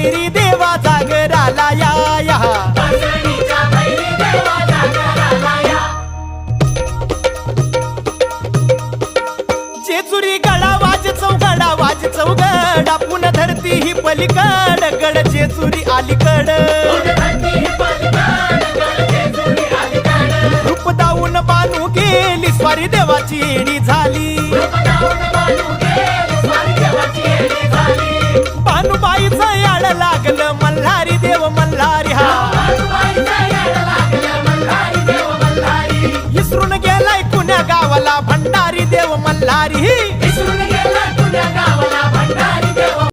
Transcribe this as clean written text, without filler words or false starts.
भैरी देवा जागराला या या जेजुरी गडा वाज चौगडा पुन्हा धरती ही पलीकड गड जेजुरी अलीकड रूप दाऊन बानू गेली स्वारी देवाची येडी झाली बानूबाईचं याड लागलं मल्हारी देव मल्हारी हा इसरून गेलाय कुण्या गावाला भंडारी देव मल्हारी